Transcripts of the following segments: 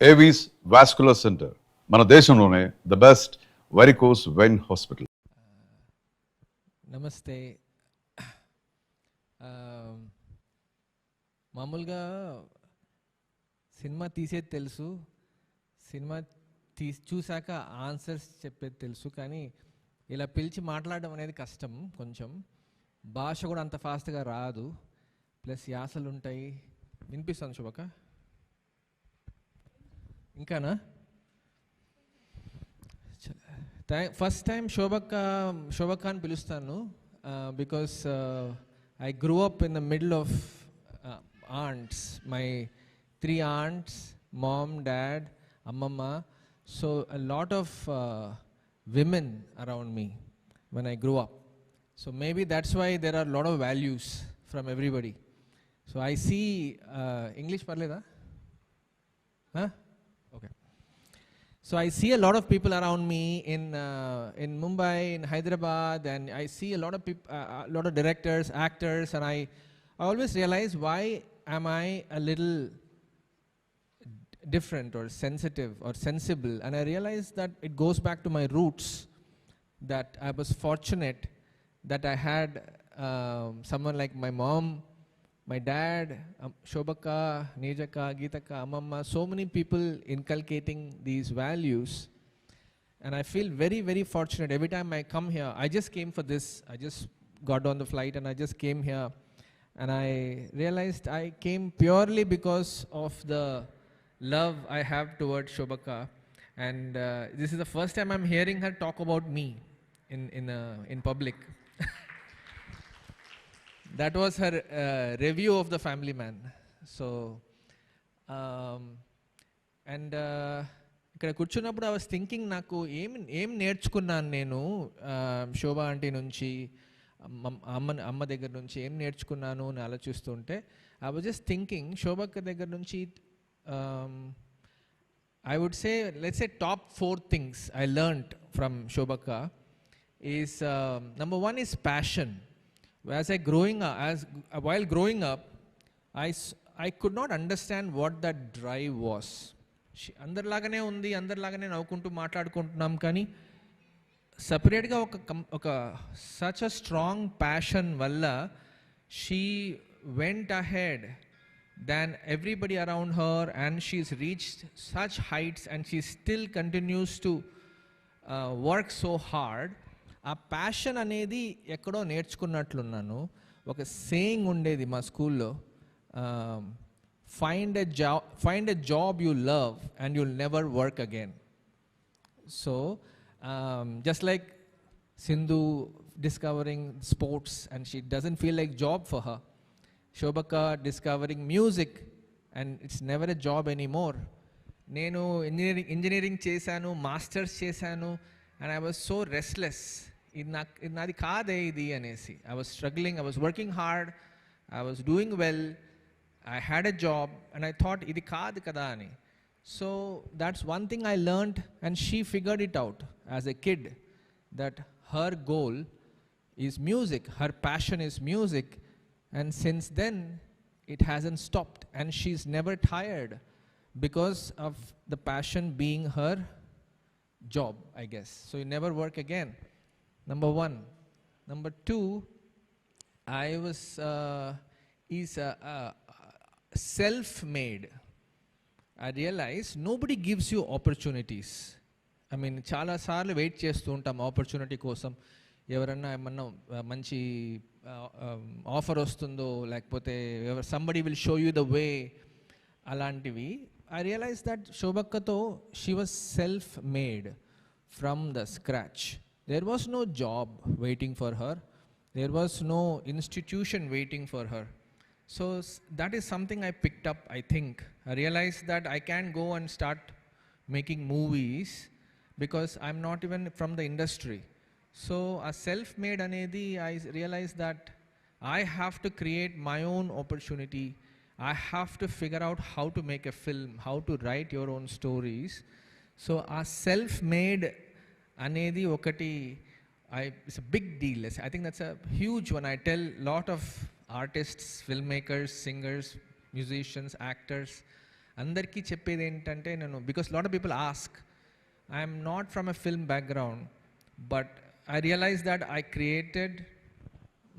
Avis vascular centre మన దేశంలోనే the best varicose vein hospital. నమస్తే. మామూలుగా సినిమా తీసేది తెలుసు, సినిమా చూశాక ఆన్సర్స్ చెప్పేది తెలుసు, కానీ ఇలా పిలిచి మాట్లాడడం అనేది కష్టం. కొంచెం భాష కూడా అంత ఫాస్ట్గా రాదు, ప్లస్ యాసలు ఉంటాయి. వినిపిస్తుంది శుభక? ఇంకానా? ఫస్ట్ టైం శోభక్క అని పిలుస్తాను because I grew up in the middle of aunts, my 3 aunts, mom, dad, ammamma, so a lot of women around me when I grew up. So maybe that's why there are a lot of values from everybody. So I see English parleda? Huh? Okay. So I see a lot of people around me in Mumbai, in Hyderabad, and I see a lot of people, a lot of directors, actors, and I always realize, why am I a little different or sensitive or sensible? And I realized that it goes back to my roots, that I was fortunate that I had someone like my mom, my dad, Shobaka, Nejaka, Geetaka, Amamma, so many people inculcating these values. And I feel very, very fortunate. Every time I come here, I just came for this. I just got on the flight and I just came here. And I realized I came purely because of the love I have towards Shobaka. And this is the first time I'm hearing her talk about me in public. That was her review of the Family Man. So, and ఇక్కడ కూర్చున్నప్పుడు I was thinking, నాకు ఏం నేర్చుకున్నాను నేను శోభ aunty నుంచి, అమ్మ దగ్గర నుంచి ఏం నేర్చుకున్నాను అని ఆలోచిస్తుంటే, ఐ వాజ్ జస్ట్ థింకింగ్, శోభక్క దగ్గర నుంచి I would say, let's say top 4 things I learned from Shobaka is, number 1 is passion. While growing up, I could not understand what that drive was. అందరిలాగానే ఉంది, అందరిలాగానే నవ్వుకుంటూ మాట్లాడుకుంటున్నాం, కానీ సపరేట్గా ఒక సచ్ అ స్ట్రాంగ్ ప్యాషన్ వల్ల she went ahead than everybody around her, and she's reached such heights, and she still continues to work so hard. ఆ passion అనేది ఎక్కడో నేర్చుకున్నట్లున్నాను. ఒక సేయింగ్ ఉండేది మా స్కూల్లో, find a job you love and you'll never work again. So just like Sindhu discovering sports and she doesn't feel like job for her, Shobaka discovering music and it's never a job anymore. Nenu engineering chesanu, masters chesanu, and I was so restless. Nadi kaade idi anesi. I was struggling, I was working hard, I was doing well, I had a job, and I thought idi kaadu kada ani. So that's one thing I learned, and she figured it out as a kid, that her goal is music, her passion is music, and since then it hasn't stopped, and she's never tired because of the passion being her job, I guess. So you never work again, number 1. Number 2, I was self-made. I realized nobody gives you opportunities. I mean, చాలా సార్లు wait చేస్తూ ఉంటాం opportunity కోసం. ఎవరన్నా ఏమన్నా మంచి offer వస్తుందో, లేకపోతే somebody will show you the way, అలాంటివి. ఐ రియలైజ్ దట్ శోభక్కతో she was self made from the scratch. There was no job waiting for her, there was no institution waiting for her. So that is something I picked up, I think. I realized that I can go and start making movies because I'm not even from the industry. So a self-made anedi, I realized that I have to create my own opportunity. I have to figure out how to make a film, how to write your own stories. So a self-made anedi okati, it's a big deal. I think that's a huge one. I tell a lot of artists, filmmakers, singers, musicians, actors, అందరికీ చెప్పేది ఏంటంటే నేను, because lot of people ask, I'm not from a film background, but I realized that I created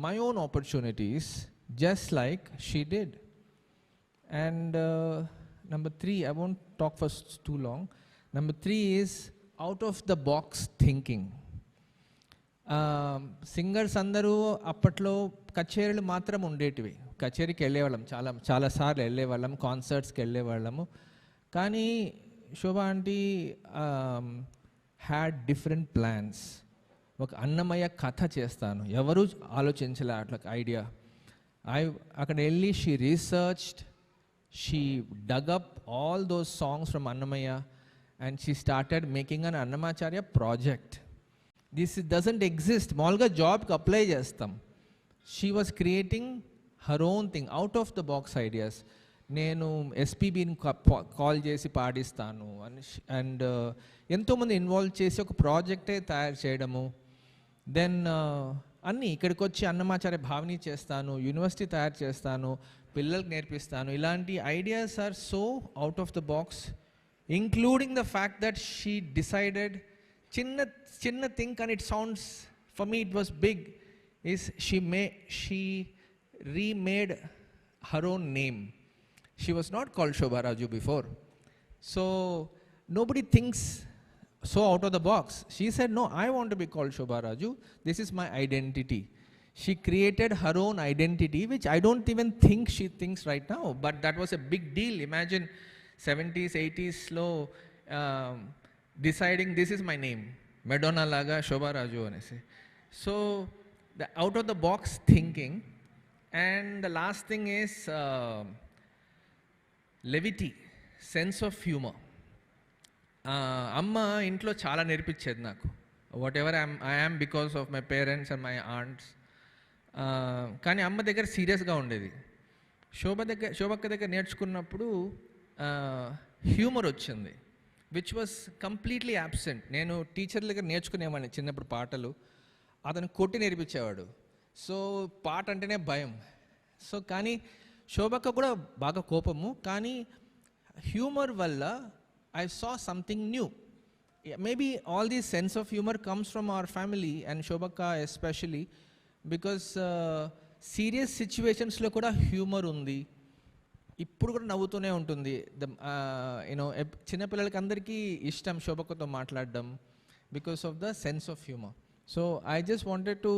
my own opportunities just like she did. And number three, I won't talk for too long. Number three is out of the box thinking. Singers అందరూ అప్పట్లో కచేరీలు మాత్రం ఉండేటివి. కచేరీకి వెళ్ళేవాళ్ళం, చాలాసార్లు వెళ్ళేవాళ్ళం, కాన్సర్ట్స్కి వెళ్ళేవాళ్ళము. కానీ శోభా aunty had different plans. ఒక అన్నమయ్య కథ చేస్తాను, ఎవరు ఆలోచించలే అట్లా ఐడియా. అక్కడ వెళ్ళి she researched, she dug up all those songs from Annamayya and she started making an Annamacharya project. This doesn't exist. మామూలుగా జాబ్కి అప్లై చేస్తాం. She was creating her own thing, out of the box ideas. నేను ఎస్పీబీని call చేసి పాడిస్తాను and ఎంతోమంది involve చేసి ఒక ప్రాజెక్టే తయారు చేయడము. దెన్ అన్నీ ఇక్కడికి వచ్చి అన్నమాచార్య భావని చేస్తాను, యూనివర్సిటీ తయారు చేస్తాను, పిల్లలకు నేర్పిస్తాను. ఇలాంటి ideas are so out of the box, including the fact that she decided చిన్న థింగ్, కానీ it sounds for me it was big, is she remade her own name. She was not called Shobha Raju before. So nobody thinks so out of the box. She said, no, I want to be called Shobha Raju. This is my identity. She created her own identity, which I don't even think she thinks right now. But that was a big deal. Imagine 70s, 80s slow deciding this is my name. Madonna laga Shobha Raju anese. So the out of the box thinking. And the last thing is levity, sense of humour. అమ్మ ఇంట్లో చాలా నేర్పించేది నాకు. Whatever I am because of my parents and my aunts. కానీ అమ్మ దగ్గర సీరియస్గా ఉండేది. శోభక్క దగ్గర నేర్చుకున్నప్పుడు హ్యూమర్ వచ్చింది, విచ్ వాజ్ కంప్లీట్లీ యాబ్సెంట్. నేను టీచర్ల దగ్గర నేర్చుకునేవాడిని చిన్నప్పుడు పాటలు, అతను కొట్టి నేర్పించేవాడు. సో పాట అంటేనే భయం. సో కానీ శోభక్క కూడా బాగా కోపము, కానీ హ్యూమర్ వల్ల I saw something new. Maybe all these sense of humour comes from our family and Shobhakka especially, because serious సిచ్యువేషన్స్లో కూడా హ్యూమర్ ఉంది. ఇప్పుడు కూడా నవ్వుతూనే ఉంటుంది. యూనో చిన్నపిల్లలకి అందరికీ ఇష్టం శోభక్కతో మాట్లాడడం because of the sense of humour. So I just wanted to,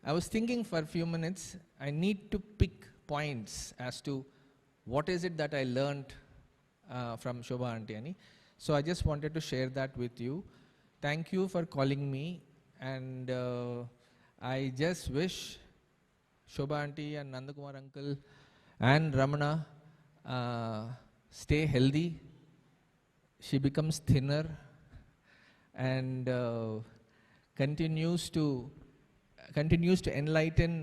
I was thinking for a few minutes, I need to pick points as to what is it that I learned from Shobha Aunty Ani. So I just wanted to share that with you. Thank you for calling me, and I just wish Shobha Aunty and Nandakumar uncle and Ramana stay healthy. She becomes thinner and continues to enlighten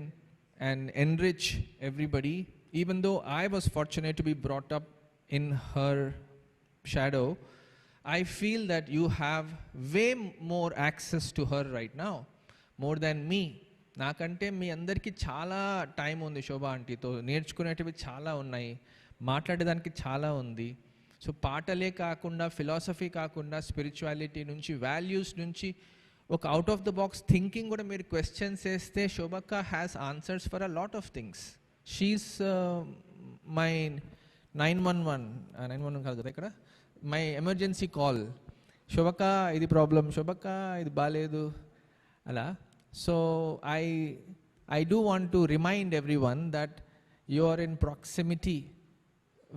and enrich everybody. Even though I was fortunate to be brought up in her shadow, I feel that you have way more access to her right now, more than me. నాకంటే మీ అందరికీ చాలా time ఉంది శోభా ఆంటీతో, నేర్చుకునేటివి చాలా ఉన్నాయి, మాట్లాడేదానికి చాలా ఉంది. So పాటలే కాకుండా, ఫిలాసఫీ కాకుండా, స్పిరిచువాలిటీ నుంచి, వాల్యూస్ నుంచి, ఒక out of the box thinking కూడా మీరు క్వశ్చన్స్ వేస్తే Shobhakka has answers for a lot of things. She's my 911 కాదు కదా ఇక్కడ, మై ఎమర్జెన్సీ కాల్. శోభక్క ఇది ప్రాబ్లం, శోభక్క ఇది బాగాలేదు అలా. So I do want to remind everyone that you are in proximity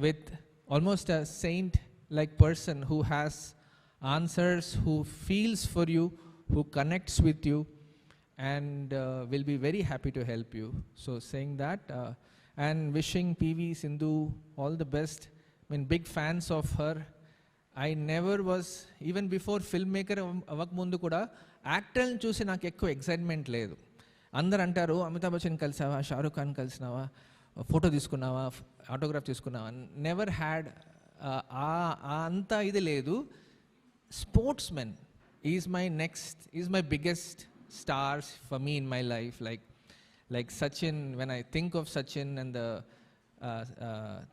with almost a saint like person who has answers, who feels for you, who connects with you, and will be very happy to help you. So saying that and wishing PV Sindhu all the best. I mean, big fans of her. I never was, even before filmmaker avak mundu kuda యాక్టర్ని చూసి నాకు ఎక్కువ excitement లేదు. అందరు అంటారు Amitabh Bachchan కలిసావా, Shahrukh Khan కలిసినావా, photo తీసుకున్నావా, autograph తీసుకున్నావా. Never had అంత ఇది లేదు. Sportsmen is my biggest stars for me in my life, like Sachin. When I think of Sachin and the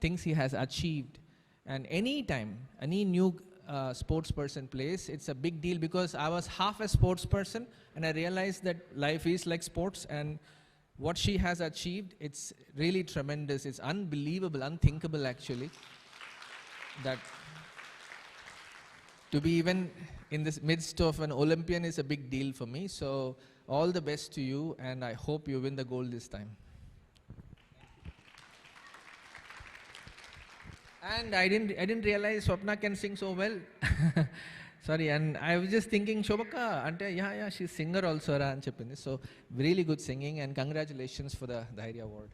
things he has achieved, And anytime any new sports person plays, it's a big deal because I was half a sports person and I realized that life is like sports, and what she has achieved, it's really tremendous. It's unbelievable, unthinkable actually, that to be even in this midst of an Olympian is a big deal for me. So all the best to you, and I hope you win the gold this time. And I didn't realize Swapna can sing so well. Sorry, and I was just thinking, Shobaka, ante, yeah, she's singer also, ra, అని చెప్పింది. So really good singing, and congratulations for the Dhairya Award.